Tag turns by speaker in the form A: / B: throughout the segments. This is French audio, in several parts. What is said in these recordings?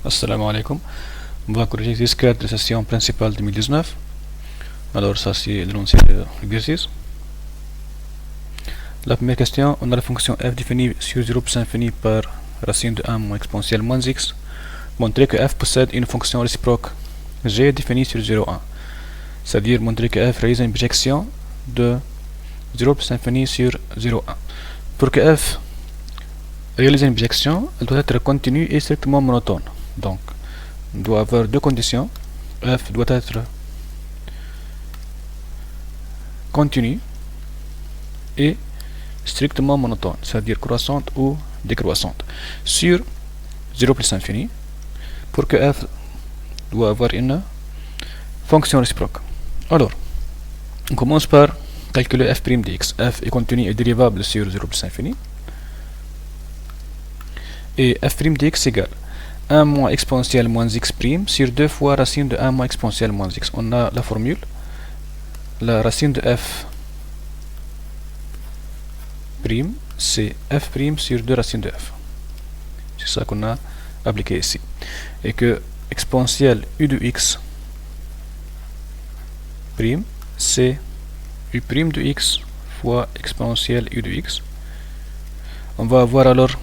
A: Assalamu alaikum. On va corriger l'exercice 4 de la session principale 2019. Alors ça c'est l'énoncé de l'exercice. La première question, on a la fonction f définie sur 0 plus infini par racine de 1 moins exponentielle moins x. Montrer que f possède une fonction réciproque g définie sur 0, 1. C'est-à-dire montrer que f réalise une projection de 0 plus infini sur 0, 1. Pour que f réalise une projection, elle doit être continue et strictement monotone. Donc, on doit avoir deux conditions. F doit être continue et strictement monotone, c'est-à-dire croissante ou décroissante, sur 0 plus infini, pour que f doit avoir une fonction réciproque. Alors, on commence par calculer f' de x. F est continu et dérivable sur 0 plus infini. Et f' de x égale 1 moins exponentielle moins x' sur 2 fois racine de 1 moins exponentielle moins x. On a la formule. La racine de f', c'est f' sur 2 racines de f. C'est ça qu'on a appliqué ici. Et que exponentielle u de x', c'est u' de x fois exponentielle u de x. On va avoir alors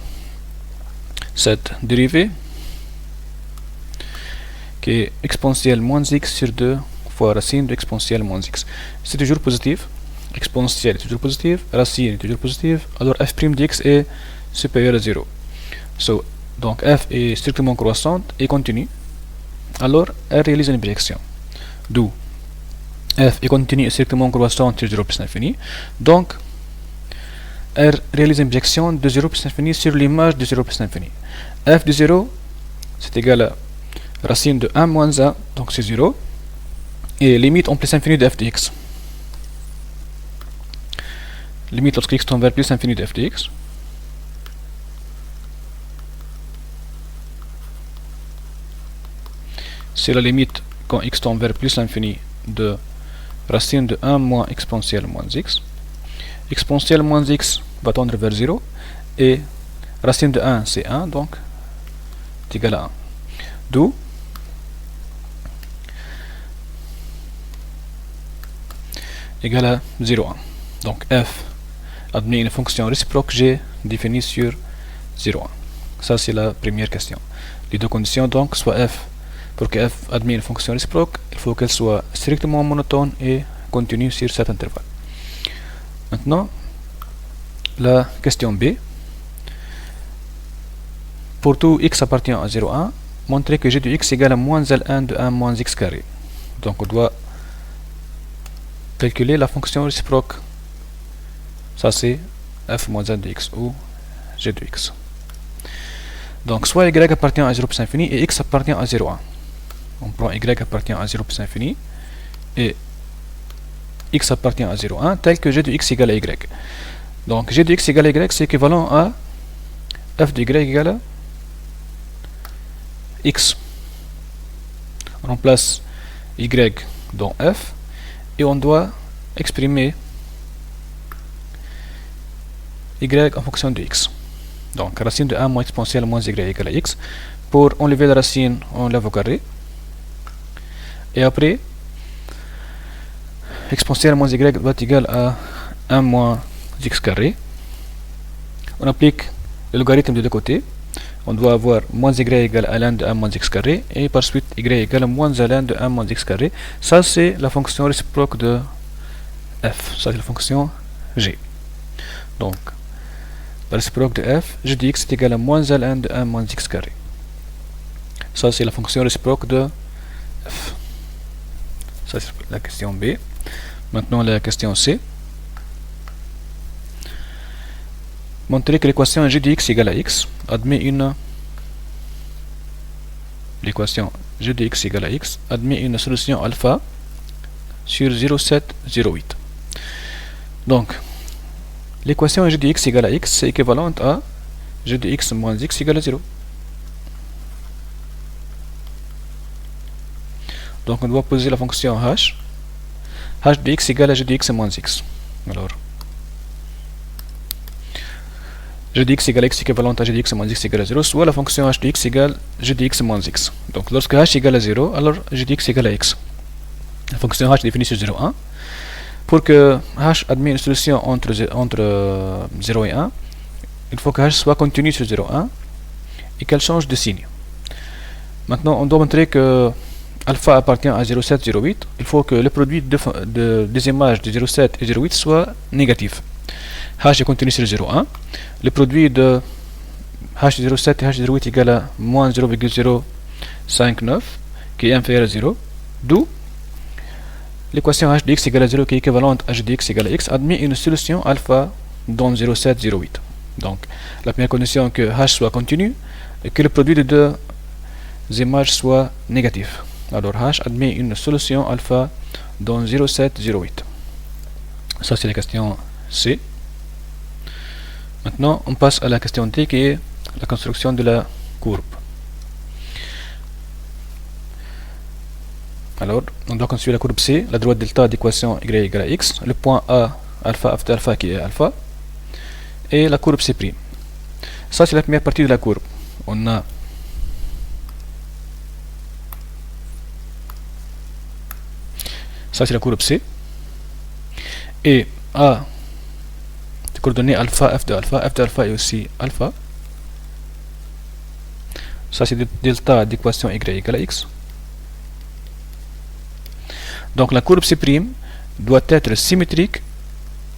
A: cette dérivée qui est exponentielle moins x sur 2 fois racine de exponentielle moins x. C'est toujours positif. Exponentielle est toujours positive. Racine est toujours positive. Alors f' de x est supérieur à 0. Donc f est strictement croissante et continue. Alors elle réalise une projection. D'où f est continue et strictement croissante sur 0 plus infini. Donc elle réalise une projection de 0 plus infini sur l'image de 0 plus infini. F de 0 c'est égal à racine de 1 moins 1, donc c'est 0, et limite en plus infini de f de x. Limite lorsque x tend vers plus infini de f de x. C'est la limite quand x tend vers plus l'infini de racine de 1 moins exponentielle moins x. Exponentielle moins x va tendre vers 0, et racine de 1 c'est 1, donc c'est égal à 1. D'où égal à 0,1. Donc f admet une fonction réciproque g définie sur 0,1. Ça c'est la première question. Les deux conditions donc, soit f, pour que f admet une fonction réciproque, il faut qu'elle soit strictement monotone et continue sur cet intervalle. Maintenant, la question B. Pour tout x appartient à 0,1, montrer que g de x égale à moins L1 de 1 moins x carré. Donc on doit calculer la fonction réciproque. Ça c'est f moins 1 de x ou g de x. Donc soit y appartient à 0 plus infini et x appartient à 0,1. On prend y appartient à 0 plus infini et x appartient à 0,1 tel que g de x égale à y. Donc g de x égale à y c'est équivalent à f de y égale à x. On remplace y dans f et on doit exprimer y en fonction de x. Donc racine de 1 moins exponentielle moins y égale à x. Pour enlever la racine, on lève au carré. Et après, exponentielle moins y doit être égal à 1 moins x carré. On applique le logarithme de deux côtés. On doit avoir moins y égale à ln de 1 moins x carré, et par suite y égale à moins ln de 1 moins x carré. Ça c'est la fonction réciproque de f. Ça c'est la fonction g. Donc la réciproque de f, g de x est égal à moins ln de 1 moins x carré. Ça c'est la fonction réciproque de f. Ça c'est la question B. Maintenant la question C. Montrer que l'équation g de x égale à x admet une solution alpha sur 0,708. Donc l'équation g de x égale à x c'est équivalente à g de x moins x égale à 0. Donc on doit poser la fonction h de x égale à g de x moins x. Alors g de x égale x équivalente à g de x moins x égale à 0, soit la fonction h de x égale g de x moins x. Donc lorsque h égale à 0, alors g de x égale à x. La fonction h est définie sur 0, 1. Pour que h admet une solution entre 0 et 1, il faut que h soit continue sur 0, 1 et qu'elle change de signe. Maintenant, on doit montrer que alpha appartient à 0,7, 0,8. Il faut que le produit des images de 0,7 et 0,8 soit négatif. h est continu sur 0,1. Le produit de h de 0,7 et h de 0,8 égale à moins 0,059, qui est inférieur à 0. D'où l'équation h de x égale à 0, qui est équivalente à g de x égale à x, admet une solution alpha dans 0,7, 0,8. Donc, la première condition que h soit continu et que le produit de deux images soit négatif. Alors h admet une solution alpha dans 0,7, 0,8. Ça c'est la question C. Maintenant on passe à la question D, qui est la construction de la courbe. Alors on doit construire la courbe C, la droite delta d'équation y égale à x, le point A alpha f de alpha qui est alpha, et la courbe C'. Ça c'est la première partie de la courbe. On a ça c'est la courbe C, et A de coordonnées alpha f de alpha est aussi alpha. Ça c'est delta d'équation y égale à x. Donc la courbe C' doit être symétrique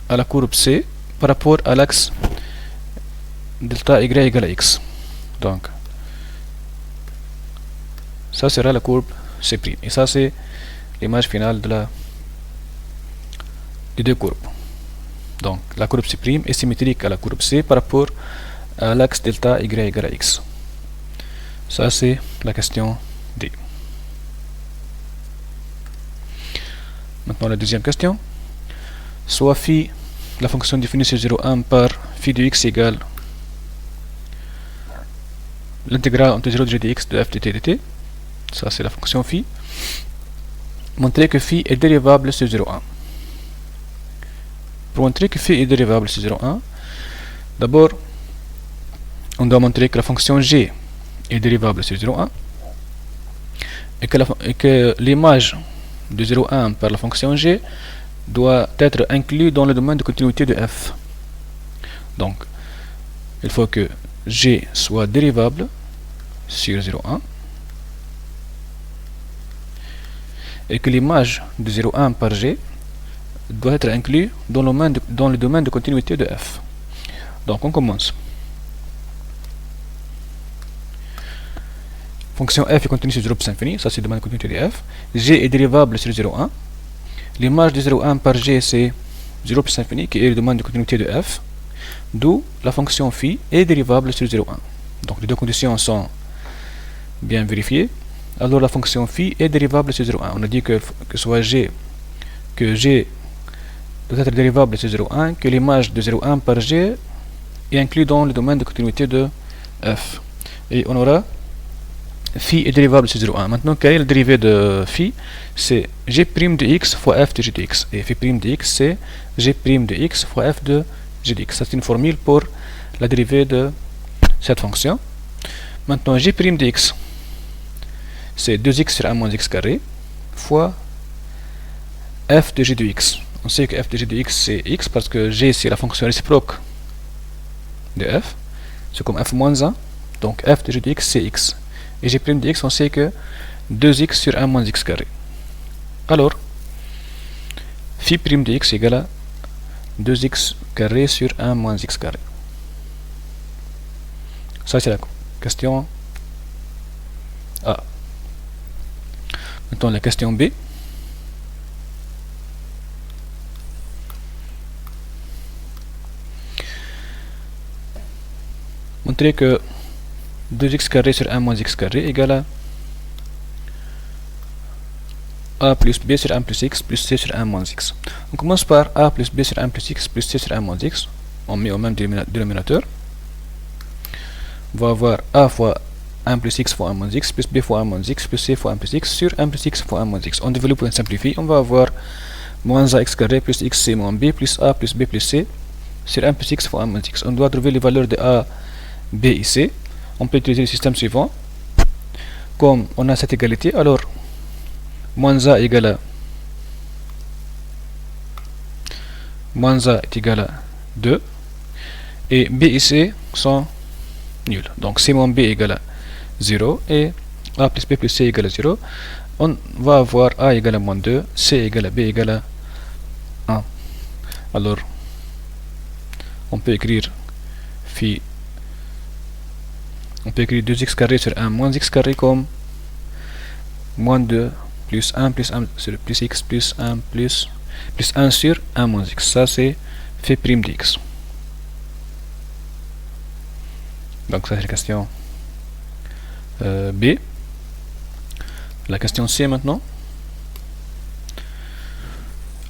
A: à la courbe C par rapport à l'axe delta y égale à x. Donc ça sera la courbe C', et ça c'est l'image finale des deux courbes. Donc la courbe C' est symétrique à la courbe C par rapport à l'axe delta y égale à x. Ça c'est la question D. Maintenant la deuxième question. Soit phi, la fonction définie sur 0,1 par phi de x égale l'intégrale entre 0 de g de x de f de t dt. Ça c'est la fonction phi. Montrer que phi est dérivable sur 0,1. Pour montrer que phi est dérivable sur 0,1, d'abord on doit montrer que la fonction g est dérivable sur 0,1 et que l'image de 0,1 par la fonction g doit être inclus dans le domaine de continuité de f. Donc il faut que g soit dérivable sur 0,1 et que l'image de 0,1 par g doit être inclus dans le domaine de continuité de f. Donc on commence. Fonction f est continue sur 0 plus infini, ça c'est le domaine de continuité de f. G est dérivable sur 0,1. L'image de 0,1 par g c'est 0 plus infini, qui est le domaine de continuité de f. D'où la fonction phi est dérivable sur 0,1. Donc les deux conditions sont bien vérifiées. Alors la fonction phi est dérivable sur 0,1. On a dit que g doit être dérivable sur 0,1, que l'image de 0,1 par g est inclus dans le domaine de continuité de f. Et on aura phi est dérivable sur 0,1. Maintenant, quelle est la dérivée de phi? C'est g' de x fois f de g de x. Et phi' de x, c'est g' de x fois f de g de x. C'est une formule pour la dérivée de cette fonction. Maintenant, g' de x, c'est 2x sur 1 moins x carré fois f de g de x. On sait que f de g de x c'est x parce que g c'est la fonction réciproque de f. C'est comme f moins 1. Donc f de g de x c'est x. Et g' de x, on sait que 2x sur 1 moins x carré. Alors, phi' de x égale à 2x carré sur 1 moins x carré. Ça c'est la question A. Maintenant la question B. Montrer que 2x carré sur 1 moins x carré égale à a plus b sur 1 plus x plus c sur 1 moins x. On commence par a plus b sur 1 plus x plus c sur 1 moins x. On met au même dénominateur. On va avoir a fois 1 plus x fois 1 moins x plus b fois 1 moins x plus c fois 1 plus x sur 1 plus x fois 1 moins x. On développe et on simplifie. On va avoir moins ax carré plus xc moins b plus a plus b plus c sur 1 plus x fois 1 moins x. On doit trouver les valeurs de a, b et c. On peut utiliser le système suivant. Comme on a cette égalité, alors moins a égale à moins a est égal à 2 et b et c sont nuls. Donc c moins b égale à 0 et a plus b plus c égale à 0. On va avoir a égale à moins 2, c égale à b égale à 1. Alors on peut écrire 2x carré sur 1 moins x carré comme moins 2 plus 1 plus 1 sur plus x plus 1 plus 1 sur 1 moins x. Ça c'est phi prime dx. Donc ça c'est la question B. La question C maintenant.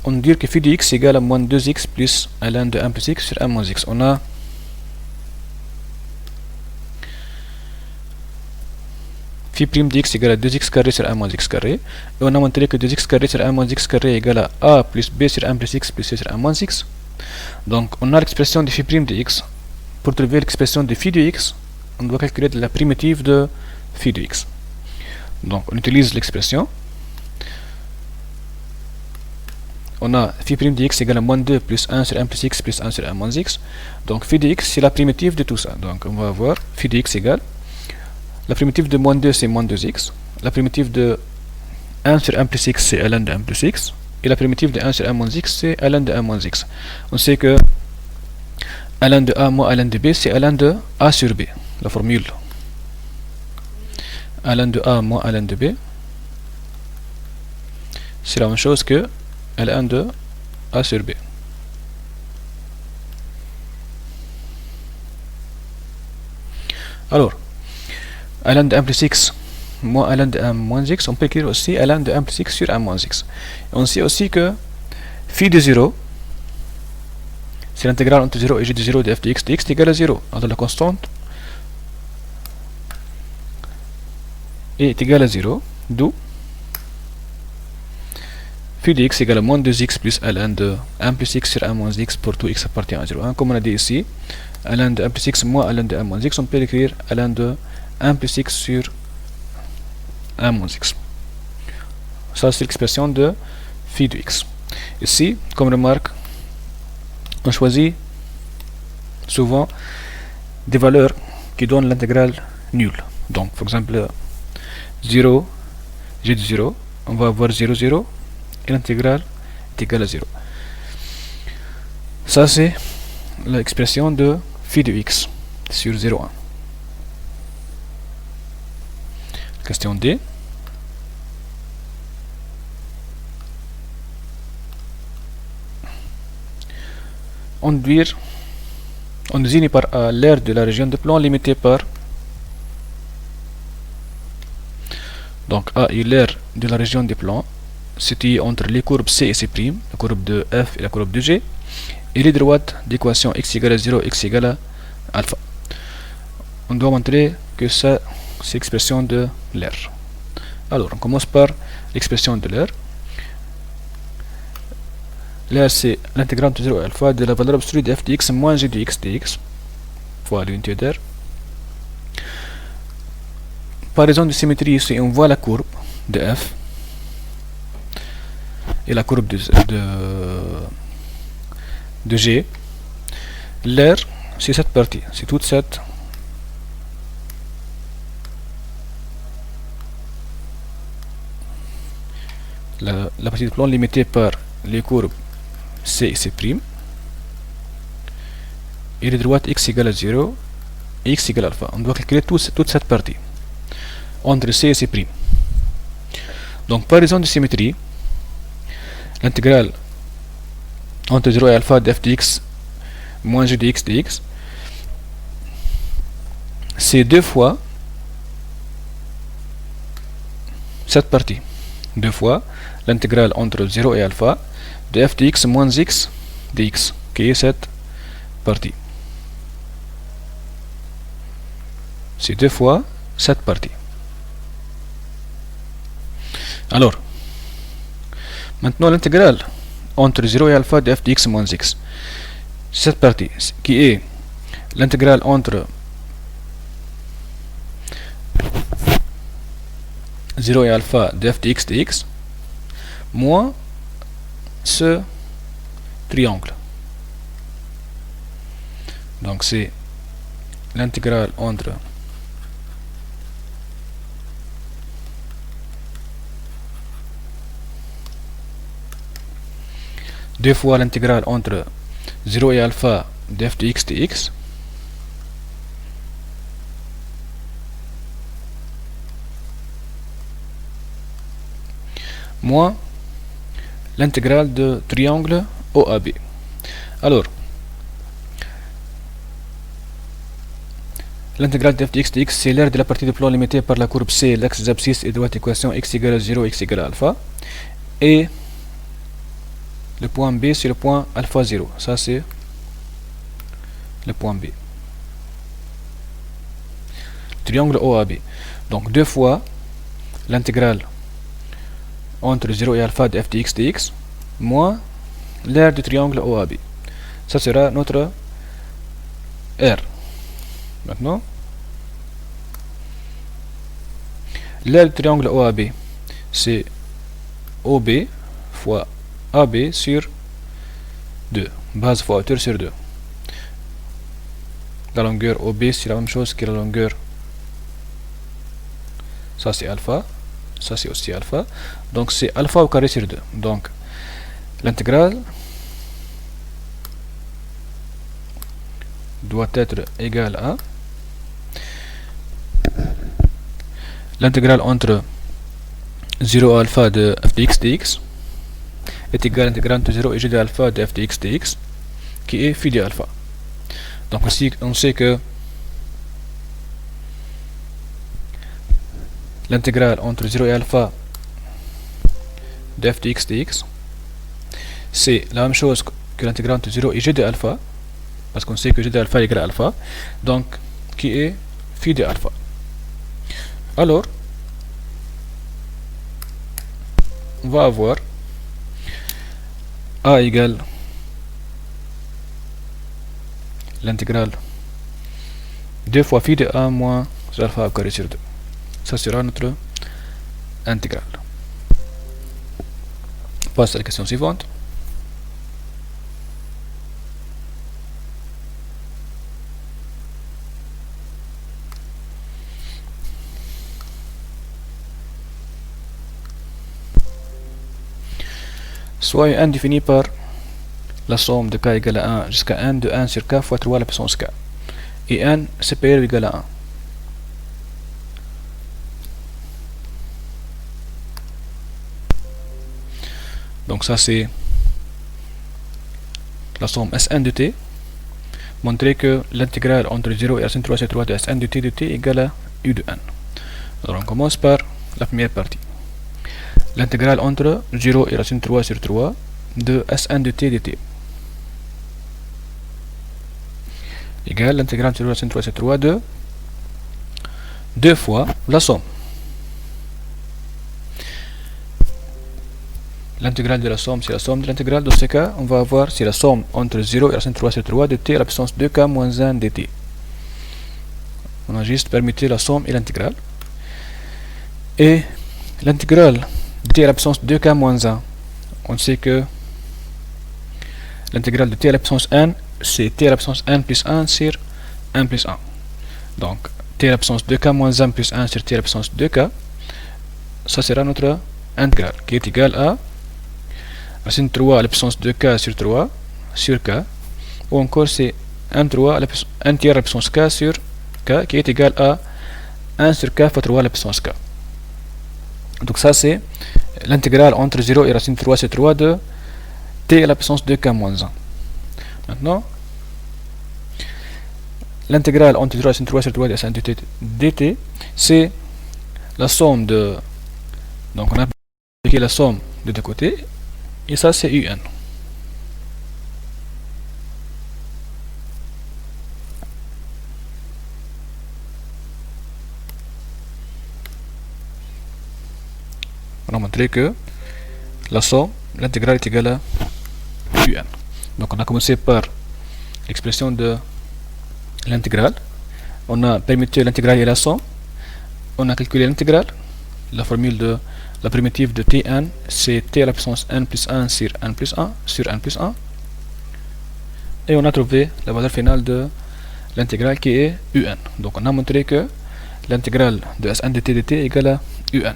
A: On dit que phi de x égale à moins 2x plus ln de 1 plus x sur 1 moins x. On a phi prime de x égale à 2x carré sur 1 moins x carré. Et on a montré que 2x carré sur 1 moins x carré égale à a plus b sur 1 plus x plus c sur 1 moins x. Donc on a l'expression de phi prime de x. Pour trouver l'expression de phi de x, on doit calculer la primitive de phi de x. Donc on utilise l'expression. On a phi prime de x égale à moins 2 plus 1 sur 1 plus x plus 1 sur 1 moins x. Donc phi de x c'est la primitive de tout ça. Donc on va avoir phi de x égale, la primitive de moins 2 c'est moins 2x, la primitive de 1 sur 1 plus x c'est ln de 1 plus x, et la primitive de 1 sur 1 moins x c'est ln de 1 moins x. On sait que ln de a moins ln de b c'est ln de a sur b. La formule ln de a moins ln de b c'est la même chose que ln de a sur b. Alors ln de 1 plus x moins ln de 1 moins x, on peut écrire aussi ln de 1 plus x sur 1 moins x. Et on sait aussi que phi de 0 c'est l'intégrale entre 0 et g de 0 de f de x est égale à 0. Alors la constante est égale à 0, d'où phi de x égale à moins 2x plus ln de 1 plus x sur 1 moins x pour tout x appartient à 0. Comme on a dit ici, ln de 1 plus x moins ln de 1 moins x, on peut écrire ln de 1 plus x sur 1 moins x. Ça c'est l'expression de phi de x. Ici, comme remarque, on choisit souvent des valeurs qui donnent l'intégrale nulle. Donc, par exemple, 0, g de 0, on va avoir 0, 0, et l'intégrale est égale à 0. Ça, c'est l'expression de phi de x sur 0, 1. Question D. On désigne par A l'aire de la région de plan limitée par. Donc A est l'aire de la région des plans située entre les courbes C et C', la courbe de F et la courbe de G, et les droites d'équation x égale à 0, x égale à alpha. On doit montrer que ça, c'est l'expression de l'aire. Alors, on commence par l'expression de l'aire. L'aire, c'est l'intégrale entre 0 et alpha de la valeur absolue de f de x moins g de x dx fois l'unité d'aire. Par raison de symétrie, ici, on voit la courbe de f et la courbe de g. L'aire, c'est cette partie, c'est toute cette la partie de plan limitée par les courbes C et C', et les droites x égale à 0 et x égale à alpha. On doit calculer toute cette partie entre C et C'. Donc par raison de symétrie, l'intégrale entre 0 et alpha de f de x moins g de x dx, c'est 2 fois cette partie, 2 fois l'intégrale entre 0 et alpha de f de x moins x dx, qui est cette partie. C'est 2 fois cette partie. Alors, maintenant l'intégrale entre 0 et alpha de f de x moins x, cette partie qui est l'intégrale entre 0 et alpha de f de x dx moins ce triangle. Donc c'est l'intégrale entre deux fois l'intégrale entre 0 et alpha de f de x dx moins l'intégrale de triangle OAB. Alors, l'intégrale de f de x dx, c'est l'aire de la partie de plan limitée par la courbe C, l'axe des abscisses et droite équation x égale à 0, x égale à alpha. Et le point B, c'est le point alpha 0. Ça, c'est le point B. Triangle OAB. Donc, deux fois l'intégrale entre 0 et alpha de f de x dx moins l'aire du triangle OAB. Ça sera notre R. Maintenant, l'aire du triangle OAB, c'est OB fois AB sur 2. Base fois hauteur sur 2. La longueur OB, c'est la même chose que la longueur. Ça, c'est alpha. Ça, c'est aussi alpha. Donc, c'est alpha au carré sur 2. Donc, l'intégrale doit être égale à l'intégrale entre 0 alpha de f de x dx est égale à l'intégrale entre 0 et g de alpha de f de x dx qui est phi de alpha. Donc ici on sait que l'intégrale entre 0 et alpha de f de x dx c'est la même chose que l'intégrale entre 0 et g de alpha, parce qu'on sait que g de alpha est égal à alpha, donc qui est phi de alpha. Alors on va avoir a égale l'intégrale 2 fois phi de a moins alpha au carré sur 2. Ça sera notre intégrale. On passe à la question suivante. Soit n défini par la somme de k égale à 1 jusqu'à n de 1 sur k fois 3 à la puissance k. Et n supérieur ou égal à 1. Donc ça c'est la somme Sn de t. Montrer que l'intégrale entre 0 et racine 3 sur 3 de Sn de t égale à u de n. Alors on commence par la première partie. L'intégrale entre 0 et racine 3 sur 3 de Sn de t dt égale l'intégrale entre 0 et racine 3 sur 3 de 2 fois la somme. L'intégrale de la somme, c'est la somme de l'intégrale. Dans ce cas, on va avoir, c'est la somme entre 0 et racine 3 sur 3 de t à la puissance 2k moins 1 dt. On a juste permuté la somme et l'intégrale. Et l'intégrale t à la puissance 2k moins 1, on sait que l'intégrale de t à la puissance n, c'est t à la puissance n plus 1 sur 1 plus 1. Donc, t à la puissance 2k moins 1 plus 1 sur t à la puissance 2k, ça sera notre intégrale, qui est égale à racine 3 à la puissance 2k sur 3 sur k, ou encore c'est 1 tiers à la puissance k sur k, qui est égal à 1 sur k fois 3 à la puissance k. Donc ça c'est l'intégrale entre 0 et racine 3 sur 3 de t à la puissance 2k moins 1. Maintenant, l'intégrale entre 0 et racine 3 sur 3 de Sn dt, c'est la somme de... Donc on a appliqué la somme de deux côtés, et ça c'est un. On a montré que la somme, l'intégrale est égale à un. Donc on a commencé par l'expression de l'intégrale. On a permuté l'intégrale et la somme. On a calculé l'intégrale. La formule de la primitive de Tn, c'est t à la puissance n plus 1 sur n plus 1 sur n plus 1. Et on a trouvé la valeur finale de l'intégrale qui est un. Donc on a montré que l'intégrale de Sn de t dt est égale à un.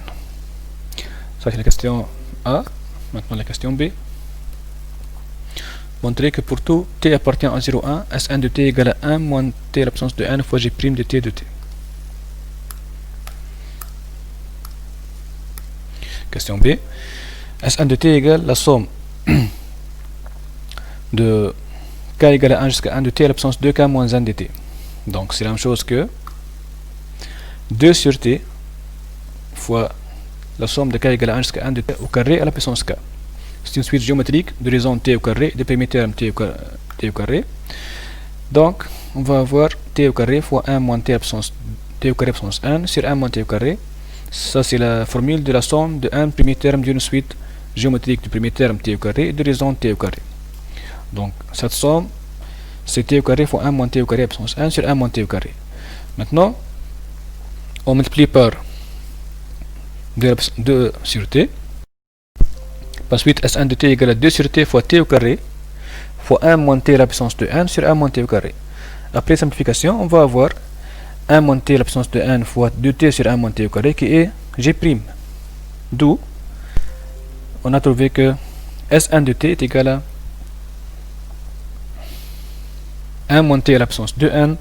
A: Ça c'est la question A. Maintenant la question B. Montrer que pour tout t appartient à 0, 1, Sn de t égale à 1 moins t à la puissance de n fois g' de t de t. Question B. Sn de t égale la somme de k égale à 1 jusqu'à 1 de t à la puissance 2k moins 1 dt. Donc c'est la même chose que 2 sur t fois la somme de k égale à 1 jusqu'à 1 de t au carré à la puissance k. C'est une suite géométrique de raison t au carré, des premiers termes t au carré. Donc on va avoir t au carré fois 1 moins t au carré puissance 1 sur 1 moins t au carré. Ça c'est la formule de la somme de un premier terme d'une suite géométrique du premier terme t au carré et de raison t au carré. Donc cette somme c'est t au carré fois 1 moins t au carré puissance 1 sur 1 moins t au carré. Maintenant on multiplie par 2 sur t. Par suite Sn de t égale à 2 sur t fois t au carré fois 1 moins t à la puissance de n sur 1 moins t au carré. Après simplification, on va avoir 1 moins t à la puissance de n fois 2t sur 1 moins t au carré qui est g'. D'où on a trouvé que Sn de t est égal à 1 moins t à la puissance de n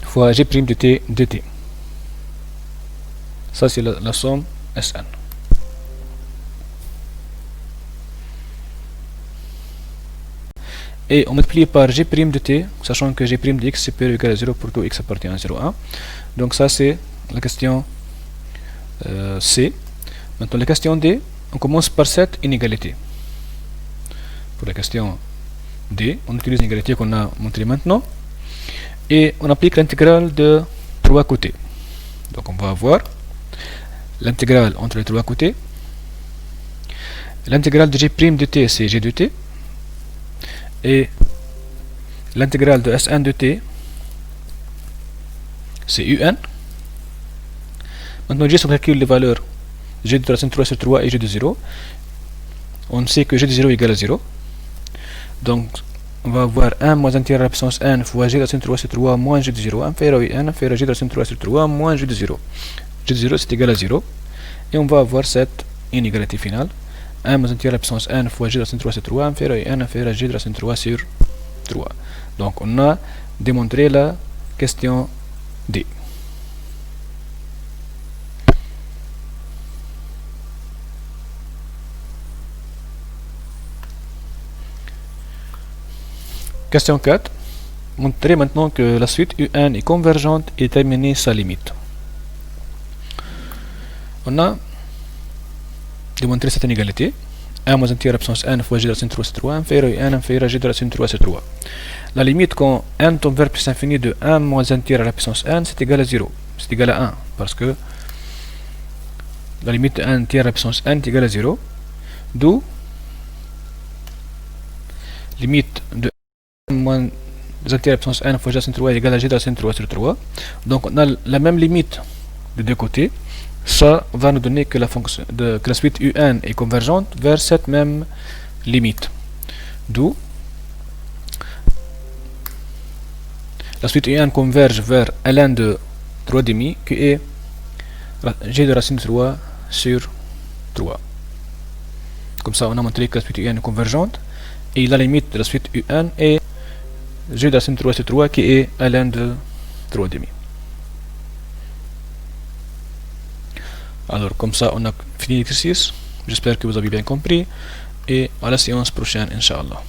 A: fois g' de t dt. Ça c'est la somme Sn. Et on multiplie par g' de t, sachant que g' de x supérieur ou égal à 0 pour tout x appartient à 0, 1. Donc ça c'est la question C. Maintenant la question D, on commence par cette inégalité. Pour la question D, on utilise l'inégalité qu'on a montrée maintenant. Et on applique l'intégrale de 3 côtés. Donc on va avoir l'intégrale entre les 3 côtés. L'intégrale de g' de t, c'est g de t. Et l'intégrale de Sn de t, c'est un. Maintenant, juste on calcule les valeurs g de racine 3 sur 3 et g de 0. On sait que g de 0 égale à 0. Donc, on va avoir 1 moins 1 tiers à la puissance n fois g de racine 3 sur 3 moins g de 0 inférieur à 1 inférieur à g de racine 3 sur 3 moins g de 0. G de 0 c'est égal à 0. Et on va avoir cette inégalité finale. 1 moins 1 tiers à la puissance n fois g de racine 3 sur 3 inférieur à 1 inférieur à g de racine 3 sur 3. Donc on a démontré la question D. Question 4. Montrer maintenant que la suite UN est convergente et déterminer sa limite. On a démontrer cette inégalité. 1 moins 1 tiers à la puissance n fois g de racine 3 sur 3 inférieur à 1 inférieur à g de racine 3 sur 3. La limite quand n tombe vers plus infini de 1 moins 1 tiers à la puissance n, c'est égal à 0. C'est égal à 1. Parce que la limite de 1 tiers à la puissance n est égale à 0. D'où limite de 1 moins 1 tiers à la puissance n fois g de racine 3 est égale à g de racine 3 sur 3. Donc on a la même limite de deux côtés. Ça va nous donner que la suite UN est convergente vers cette même limite. D'où la suite UN converge vers ln de 3,5 qui est g de racine 3 sur 3. Comme ça, on a montré que la suite UN est convergente et la limite de la suite UN est g de racine 3 sur 3 qui est ln de 3,5. Alors comme ça on a fini l'exercice, j'espère que vous avez bien compris et à la séance prochaine Inch'Allah.